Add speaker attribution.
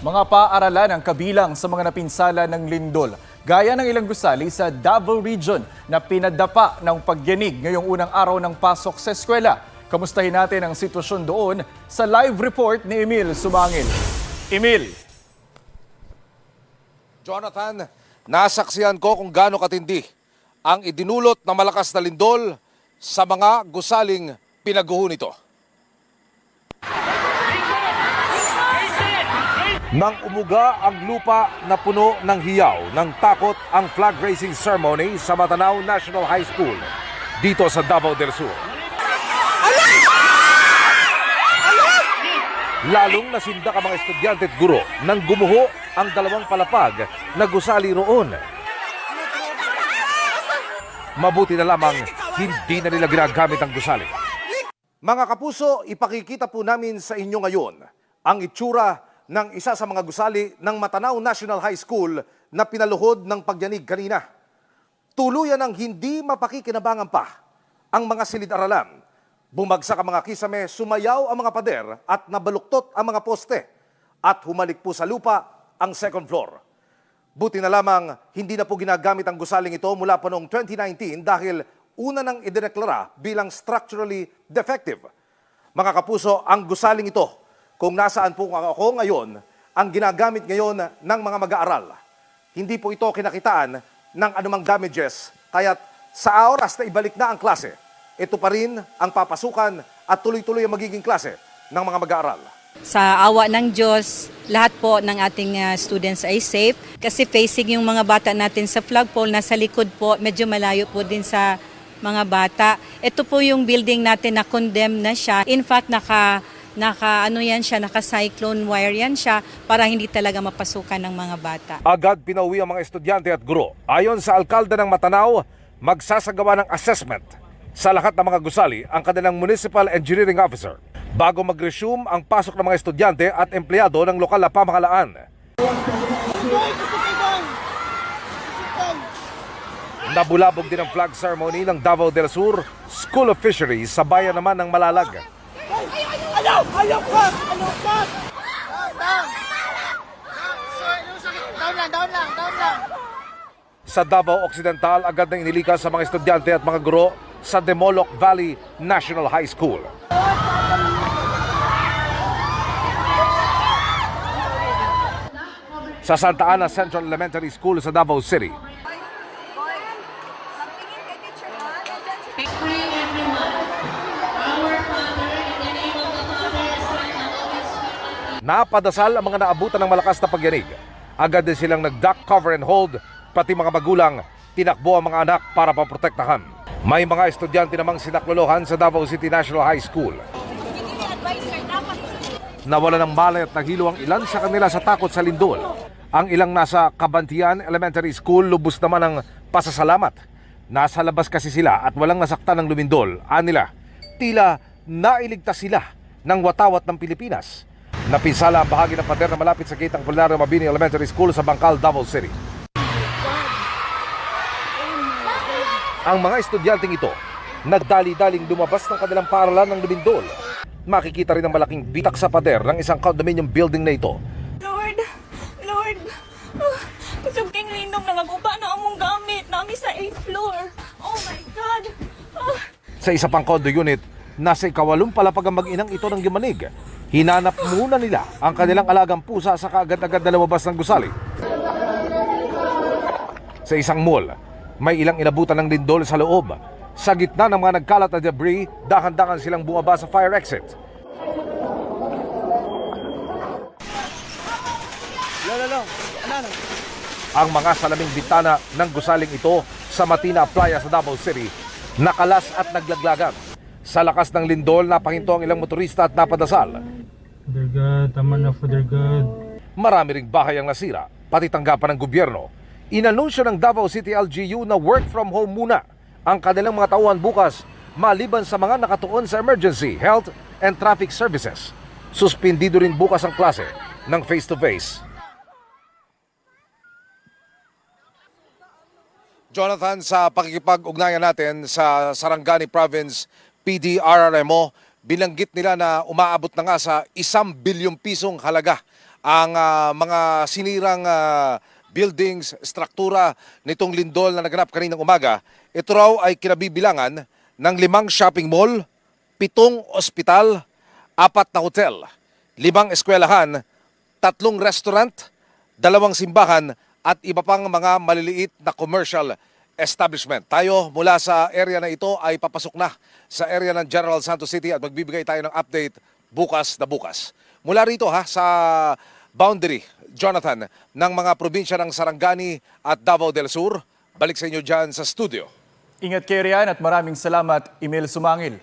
Speaker 1: Mga paaralan ang kabilang sa mga napinsala ng lindol, gaya ng ilang gusali sa Davao Region na pinadapa ng pagyanig ngayong unang araw ng pasok sa eskwela. Kamustahin natin ang sitwasyon doon sa live report ni Emil Sumangil. Emil!
Speaker 2: Jonathan, nasaksihan ko kung gaano katindi ang idinulot na malakas na lindol sa mga gusaling pinaguho nito. Nang umuga ang lupa na puno ng hiyaw, ng takot ang flag raising ceremony sa Matanao National High School dito sa Davao del Sur. Lalong nasindak ang mga estudyante at guro nang gumuho ang dalawang palapag na gusali roon. Mabuti na lamang hindi na nila ginagamit ang gusali. Mga kapuso, ipakikita po namin sa inyo ngayon ang itsura ng isa sa mga gusali ng Matanao National High School na pinaluhod ng pagyanig kanina. Tuluyan ng hindi mapakikinabangan pa ang mga silid-aralan. Bumagsak ang mga kisame, sumayaw ang mga pader at nabaluktot ang mga poste at humalik po sa lupa ang second floor. Buti na lamang hindi na po ginagamit ang gusaling ito mula pa noong 2019 dahil una nang idineklara bilang structurally defective. Mga kapuso, ang gusaling ito, kung nasaan po ako ngayon, ang ginagamit ngayon ng mga mag-aaral. Hindi po ito kinakitaan ng anumang damages, kaya't sa oras na ibalik na ang klase, ito pa rin ang papasukan at tuloy-tuloy ang magiging klase ng mga mag-aaral.
Speaker 3: Sa awa ng Diyos, lahat po ng ating students ay safe kasi facing yung mga bata natin sa flagpole, nasa likod po, medyo malayo po din sa mga bata. Ito po yung building natin na condemn na siya. In fact, naka-cyclone wire yan siya para hindi talaga mapasukan ng mga bata.
Speaker 2: Agad pinauwi ang mga estudyante at guro. Ayon sa alkalde ng Matanao, magsasagawa ng assessment sa lahat ng mga gusali ang kanilang municipal engineering officer bago mag-resume ang pasok ng mga estudyante at empleyado ng lokal na pamahalaan. Nabulabog din ang flag ceremony ng Davao del Sur School of Fisheries sa bayan naman ng Malalag.
Speaker 4: Ayaw ka! Down lang.
Speaker 2: Sa Davao Occidental, agad na inilikas sa mga estudyante at mga guro sa Demoloc Valley National High School. Sa Santa Ana Central Elementary School sa Davao City, napadasal ang mga naabutan ng malakas na pagyanig. Agad din silang nag-duck, cover and hold, pati mga magulang, tinakbo ang mga anak para paprotektahan. May mga estudyante namang sinaklolohan sa Davao City National High School. Nawala ng malay at nahilo ang ilan sa kanila sa takot sa lindol. Ang ilang nasa Cabantian Elementary School lubos naman ng pasasalamat. Nasa labas kasi sila at walang nasaktan ng lumindol. Anila, tila nailigtas sila ng watawat ng Pilipinas. Napinsala ang bahagi ng pader na malapit sa gate ng Polinario Mabini Elementary School sa Bangkal, Davao City. Ang mga estudyanteng ito, nagdali-daling lumabas ng kanilang paaralan ng lumindol. Makikita rin ang malaking bitak sa pader ng isang condominium building na ito.
Speaker 5: Lord, kusog king lindong nangaguba na among gamit nami sa 8th floor. Oh my God!
Speaker 2: Sa isa pang condo unit, nasa ikawalong palapag ang mag-inang ito ng gimanig. Hinanap muna nila ang kanilang alagang pusa sa kaagad-agad na lumabas ng gusali. Sa isang mall, may ilang inabutan ng lindol sa loob. Sa gitna ng mga nagkalat na debris, dahan-dahan silang bumaba sa fire exit. Ang mga salaming bintana ng gusaling ito sa Matina Playa sa Davao City nakalas at naglaglagan. Sa lakas ng lindol, napahinto ang ilang motorista at napadasal.
Speaker 6: Father God, tama na Father God.
Speaker 2: Marami ring bahay ang nasira, pati tanggapan ng gobyerno. Inanunsyo ng Davao City LGU na work from home muna ang kanilang mga tauhan bukas maliban sa mga nakatuon sa emergency, health and traffic services. Suspindido rin bukas ang klase ng face-to-face. Jonathan, sa pakikipag-ugnayan natin sa Sarangani Province PDRRMO, binanggit nila na umaabot na nga sa 1 bilyong pisong halaga ang mga sinirang buildings, struktura nitong lindol na naganap kaninang umaga. Ito raw ay kinabibilangan ng 5 shopping mall, 7 ospital, 4 na hotel, 5 eskwelahan, 3 restaurant, 2 simbahan at iba pang mga maliliit na commercial establishment. Tayo mula sa area na ito ay papasok na sa area ng General Santos City at magbibigay tayo ng update bukas na bukas. Mula rito sa boundary, Jonathan, ng mga probinsya ng Sarangani at Davao del Sur, balik sa inyo dyan sa studio.
Speaker 1: Ingat kayo riyan at maraming salamat, Emil Sumangil.